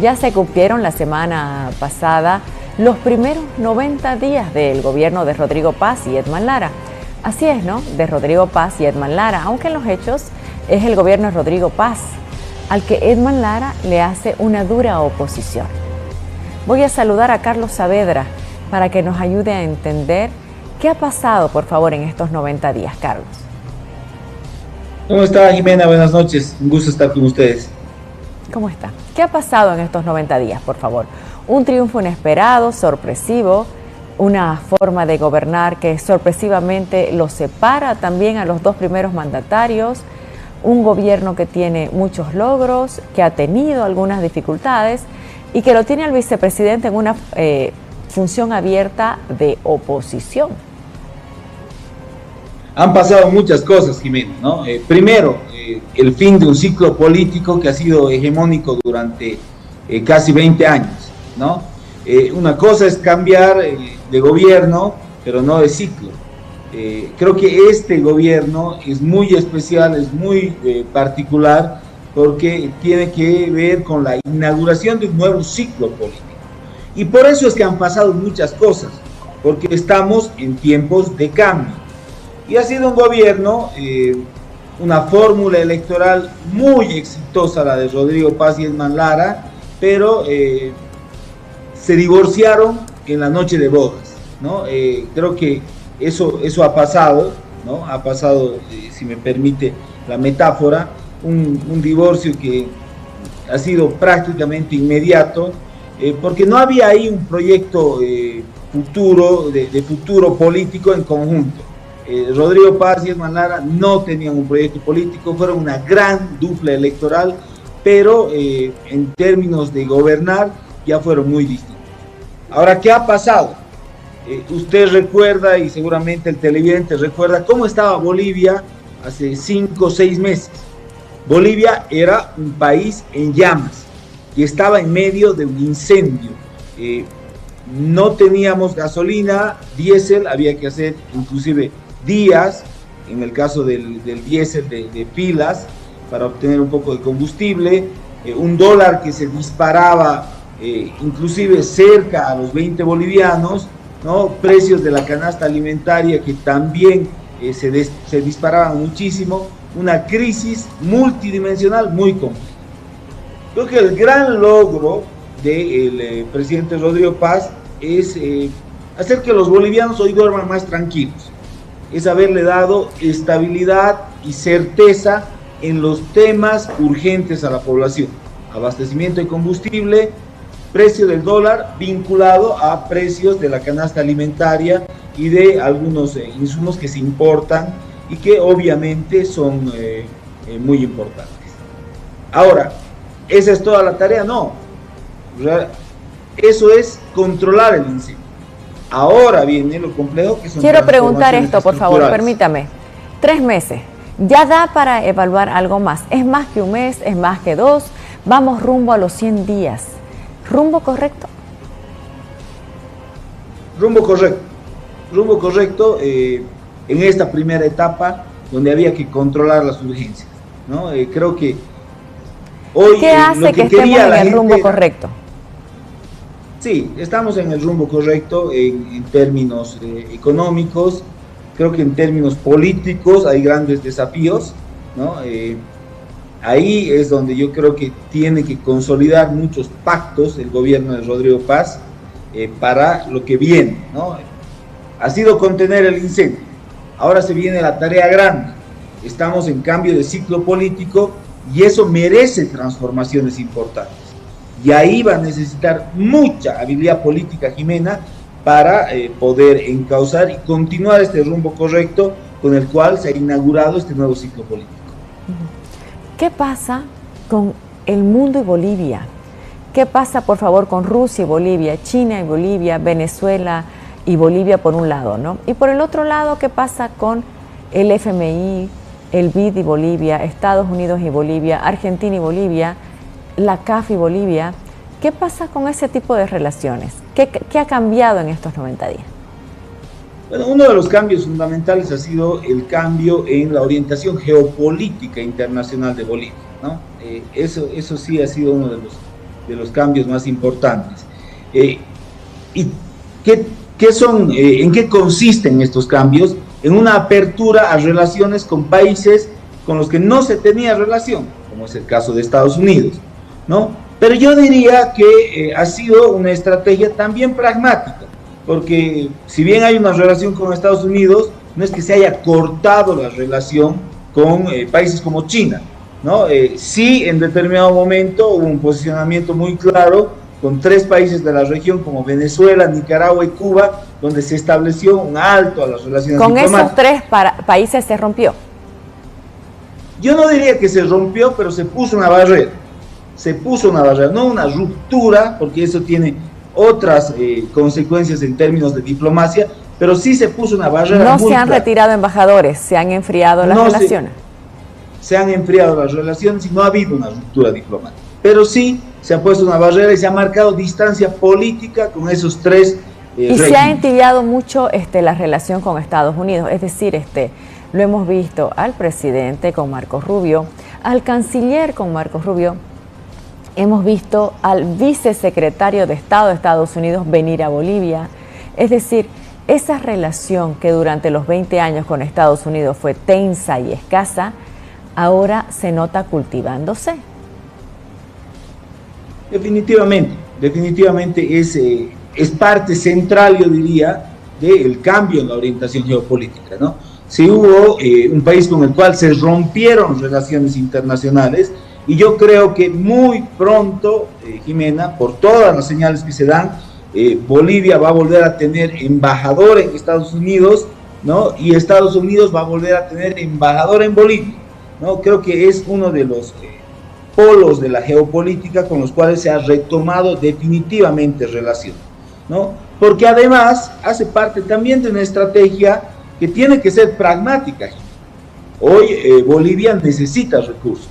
Ya se cumplieron la semana pasada los primeros 90 días del gobierno de Rodrigo Paz y Edman Lara. Así es, ¿no? De Rodrigo Paz y Edman Lara, aunque en los hechos es el gobierno de Rodrigo Paz, al que Edman Lara le hace una dura oposición. Voy a saludar a Carlos Saavedra para que nos ayude a entender qué ha pasado, por favor, en estos 90 días. Carlos. ¿Cómo está, Jimena? Buenas noches. Un gusto estar con ustedes. ¿Cómo está? ¿Qué ha pasado en estos 90 días, por favor? Un triunfo inesperado, sorpresivo, una forma de gobernar que sorpresivamente los separa también a los dos primeros mandatarios, un gobierno que tiene muchos logros, que ha tenido algunas dificultades y que lo tiene al vicepresidente en una función abierta de oposición. Han pasado muchas cosas, Jimena, ¿no? Primero, el fin de un ciclo político que ha sido hegemónico durante casi 20 años, ¿no? Una cosa es cambiar de gobierno, pero no de ciclo. Creo que este gobierno es muy especial, es muy particular, porque tiene que ver con la inauguración de un nuevo ciclo político. Y por eso es que han pasado muchas cosas, porque estamos en tiempos de cambio. Y ha sido un gobierno, una fórmula electoral muy exitosa, la de Rodrigo Paz y Edman Lara, pero se divorciaron en la noche de bodas, ¿no? Creo que eso ha pasado, ¿no? Ha pasado, si me permite la metáfora, un divorcio que ha sido prácticamente inmediato, porque no había ahí un proyecto futuro, de futuro político en conjunto. Rodrigo Paz y Edman Lara no tenían un proyecto político, fueron una gran dupla electoral, pero en términos de gobernar ya fueron muy distintos. Ahora, ¿qué ha pasado? Usted recuerda, y seguramente el televidente recuerda, cómo estaba Bolivia hace 5 o 6 meses. Bolivia era un país en llamas y estaba en medio de un incendio. No teníamos gasolina, diésel, había que hacer inclusive días, en el caso del diésel de pilas, para obtener un poco de combustible, un dólar que se disparaba inclusive cerca a los 20 bolivianos, ¿no? Precios de la canasta alimentaria que también se disparaban muchísimo, una crisis multidimensional muy compleja. Creo que el gran logro del presidente Rodrigo Paz es hacer que los bolivianos hoy duerman más tranquilos, es haberle dado estabilidad y certeza en los temas urgentes a la población: abastecimiento de combustible, precio del dólar vinculado a precios de la canasta alimentaria y de algunos insumos que se importan y que obviamente son muy importantes. Ahora, ¿esa es toda la tarea? No. Eso es controlar el incendio. Ahora viene lo complejo, que son... Quiero preguntar esto, por favor, permítame. 3 meses, ¿ya da para evaluar algo más? ¿Es más que un mes? ¿Es más que 2? Vamos rumbo a los 100 días. ¿Rumbo correcto? Rumbo correcto en esta primera etapa donde había que controlar las urgencias, ¿no? Creo que hoy... ¿Qué hace que estemos en el rumbo correcto? Sí, estamos en el rumbo correcto en términos económicos. Creo que en términos políticos hay grandes desafíos, ¿no? Ahí es donde yo creo que tiene que consolidar muchos pactos el gobierno de Rodrigo Paz para lo que viene, ¿no? Ha sido contener el incendio. Ahora se viene la tarea grande. Estamos en cambio de ciclo político y eso merece transformaciones importantes. Y ahí va a necesitar mucha habilidad política, Jimena, para poder encauzar y continuar este rumbo correcto con el cual se ha inaugurado este nuevo ciclo político. ¿Qué pasa con el mundo y Bolivia? ¿Qué pasa, por favor, con Rusia y Bolivia, China y Bolivia, Venezuela y Bolivia por un lado, ¿no? Y por el otro lado, ¿qué pasa con el FMI, el BID y Bolivia, Estados Unidos y Bolivia, Argentina y Bolivia, la CAF y Bolivia? ¿Qué pasa con ese tipo de relaciones? ¿Qué ha cambiado en estos 90 días? Bueno, uno de los cambios fundamentales ha sido el cambio en la orientación geopolítica internacional de Bolivia, ¿no? Eso sí ha sido uno de los de los cambios más importantes. ¿Y en qué consisten estos cambios? En una apertura a relaciones con países con los que no se tenía relación, como es el caso de Estados Unidos, ¿no? Pero yo diría que ha sido una estrategia también pragmática, porque si bien hay una relación con Estados Unidos, no es que se haya cortado la relación con países como China, ¿no? Sí, en determinado momento hubo un posicionamiento muy claro con 3 países de la región como Venezuela, Nicaragua y Cuba, donde se estableció un alto a las relaciones diplomáticas. ¿Con esos 3 países se rompió? Yo no diría que se rompió, pero se puso una barrera. Se puso una barrera, no una ruptura, porque eso tiene otras consecuencias en términos de diplomacia, pero sí se puso una barrera. No se han retirado embajadores, se han enfriado las relaciones. Se han enfriado las relaciones y no ha habido una ruptura diplomática. Pero sí se ha puesto una barrera y se ha marcado distancia política con esos 3 y se ha entibiado mucho la relación con Estados Unidos, es decir, lo hemos visto al presidente con Marco Rubio, al canciller con Marco Rubio, hemos visto al vicesecretario de Estado de Estados Unidos venir a Bolivia, es decir, esa relación que durante los 20 años con Estados Unidos fue tensa y escasa, ahora se nota cultivándose. Definitivamente es parte central, yo diría, del cambio en la orientación geopolítica, ¿no? Si hubo un país con el cual se rompieron relaciones internacionales, y yo creo que muy pronto, Jimena, por todas las señales que se dan, Bolivia va a volver a tener embajador en Estados Unidos, ¿no? Y Estados Unidos va a volver a tener embajador en Bolivia, ¿no? Creo que es uno de los polos de la geopolítica con los cuales se ha retomado definitivamente relación, ¿no? Porque además hace parte también de una estrategia que tiene que ser pragmática. Hoy Bolivia necesita recursos.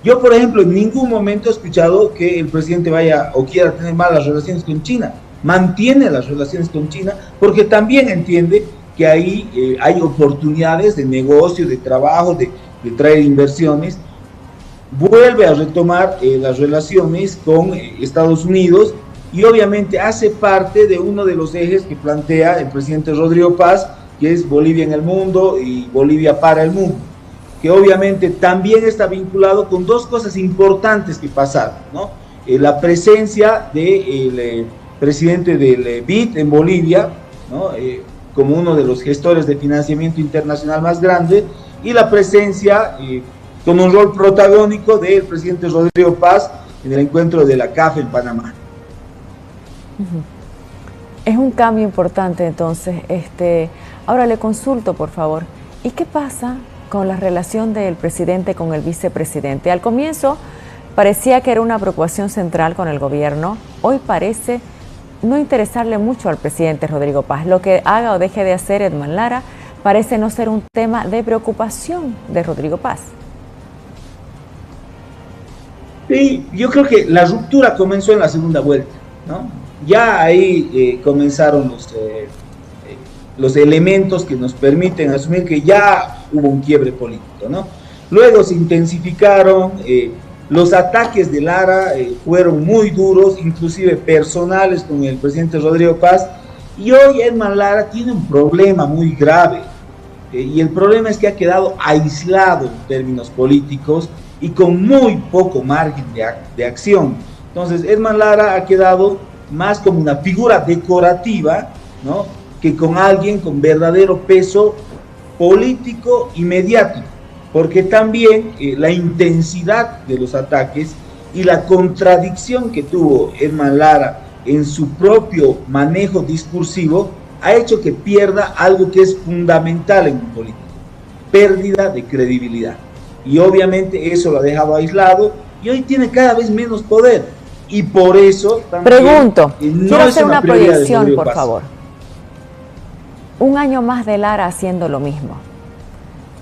Yo, por ejemplo, en ningún momento he escuchado que el presidente vaya o quiera tener malas relaciones con China. Mantiene las relaciones con China porque también entiende que ahí hay oportunidades de negocio, de trabajo, de traer inversiones. Vuelve a retomar las relaciones con Estados Unidos y obviamente hace parte de uno de los ejes que plantea el presidente Rodrigo Paz, que es Bolivia en el mundo y Bolivia para el mundo, que obviamente también está vinculado con 2 cosas importantes que pasaron, ¿no? La presencia del presidente del BID en Bolivia, ¿no? Como uno de los gestores de financiamiento internacional más grande, y la presencia con un rol protagónico del presidente Rodrigo Paz en el encuentro de la CAF en Panamá. Es un cambio importante, entonces. Ahora le consulto, por favor, ¿y qué pasa con la relación del presidente con el vicepresidente? Al comienzo parecía que era una preocupación central con el gobierno, hoy parece no interesarle mucho al presidente Rodrigo Paz. Lo que haga o deje de hacer Edman Lara parece no ser un tema de preocupación de Rodrigo Paz. Sí, yo creo que la ruptura comenzó en la segunda vuelta, ¿no? Ya ahí comenzaron los elementos que nos permiten asumir que ya hubo un quiebre político, ¿no? Luego se intensificaron, los ataques de Lara fueron muy duros, inclusive personales con el presidente Rodrigo Paz, y hoy Edman Lara tiene un problema muy grave, y el problema es que ha quedado aislado en términos políticos y con muy poco margen de acción. Entonces Edman Lara ha quedado más como una figura decorativa, ¿no?, que con alguien con verdadero peso político y mediático, porque también la intensidad de los ataques y la contradicción que tuvo Edman Lara en su propio manejo discursivo ha hecho que pierda algo que es fundamental en un político: pérdida de credibilidad. Y obviamente eso lo ha dejado aislado y hoy tiene cada vez menos poder. Y por eso también... Pregunto, quiero hacer una proyección, por favor. Un año más de Lara haciendo lo mismo,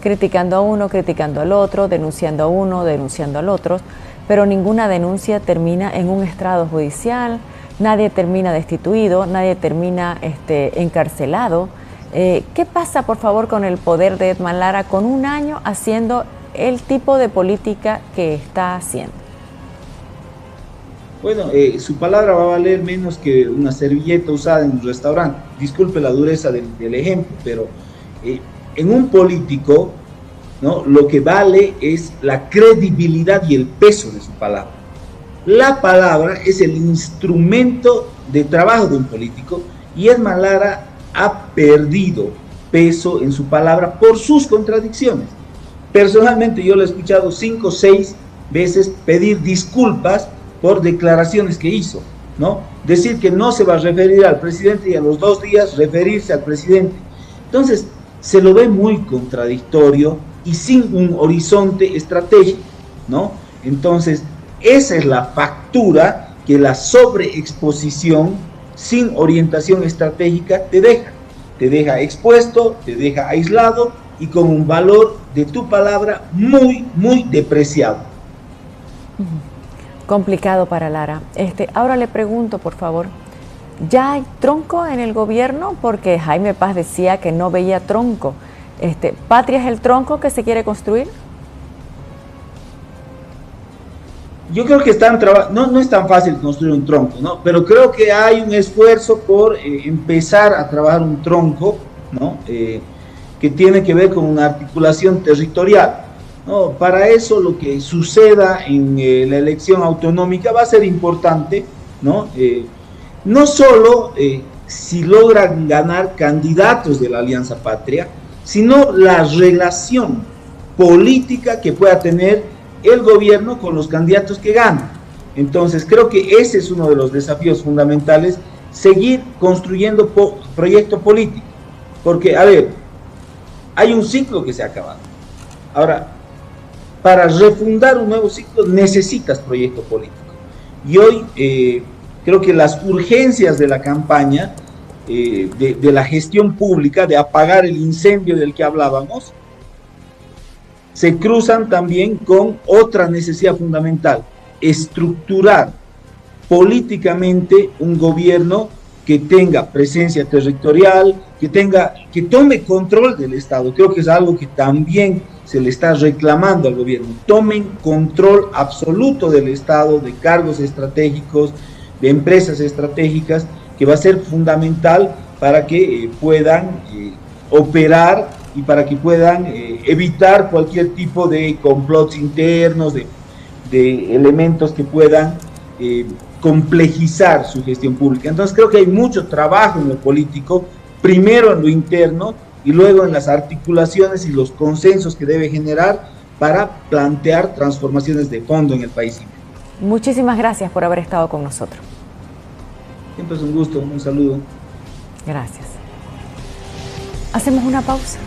criticando a uno, criticando al otro, denunciando a uno, denunciando al otro, pero ninguna denuncia termina en un estrado judicial, nadie termina destituido, nadie termina encarcelado. ¿Qué pasa, por favor, con el poder de Edman Lara con un año haciendo el tipo de política que está haciendo? Bueno, su palabra va a valer menos que una servilleta usada en un restaurante. Disculpe la dureza del ejemplo, pero eh, en un político, ¿no? Lo que vale es la credibilidad y el peso de su palabra. La palabra es el instrumento de trabajo de un político y Edman Lara ha perdido peso en su palabra por sus contradicciones. Personalmente yo lo he escuchado 5 o 6 veces pedir disculpas por declaraciones que hizo, ¿no? Decir que no se va a referir al presidente y a los 2 días referirse al presidente. Entonces, se lo ve muy contradictorio y sin un horizonte estratégico, ¿no? Entonces, esa es la factura que la sobreexposición sin orientación estratégica te deja. Te deja expuesto, te deja aislado y con un valor de tu palabra muy, muy depreciado. Complicado para Lara. Ahora le pregunto, por favor, ¿ya hay tronco en el gobierno? Porque Jaime Paz decía que no veía tronco. ¿Patria es el tronco que se quiere construir? Yo creo que no es tan fácil construir un tronco, ¿no? Pero creo que hay un esfuerzo por empezar a trabajar un tronco, ¿no? Que tiene que ver con una articulación territorial, ¿no? Para eso lo que suceda en la elección autonómica va a ser importante, ¿no? No solo si logran ganar candidatos de la Alianza Patria, sino la relación política que pueda tener el gobierno con los candidatos que ganan. Entonces creo que ese es uno de los desafíos fundamentales, seguir construyendo proyecto político, porque a ver, hay un ciclo que se ha acabado. Ahora, para refundar un nuevo ciclo necesitas proyecto político. Y hoy creo que las urgencias de la campaña, de la gestión pública, de apagar el incendio del que hablábamos, se cruzan también con otra necesidad fundamental: estructurar políticamente un gobierno que tenga presencia territorial, que tome control del Estado. Creo que es algo que también se le está reclamando al gobierno. Tomen control absoluto del Estado, de cargos estratégicos, de empresas estratégicas, que va a ser fundamental para que puedan operar y para que puedan evitar cualquier tipo de complots internos, de elementos que puedan complejizar su gestión pública. Entonces creo que hay mucho trabajo en lo político, primero en lo interno y luego en las articulaciones y los consensos que debe generar para plantear transformaciones de fondo en el país. Muchísimas gracias por haber estado con nosotros. Siempre es un gusto, un saludo. Gracias. Hacemos una pausa.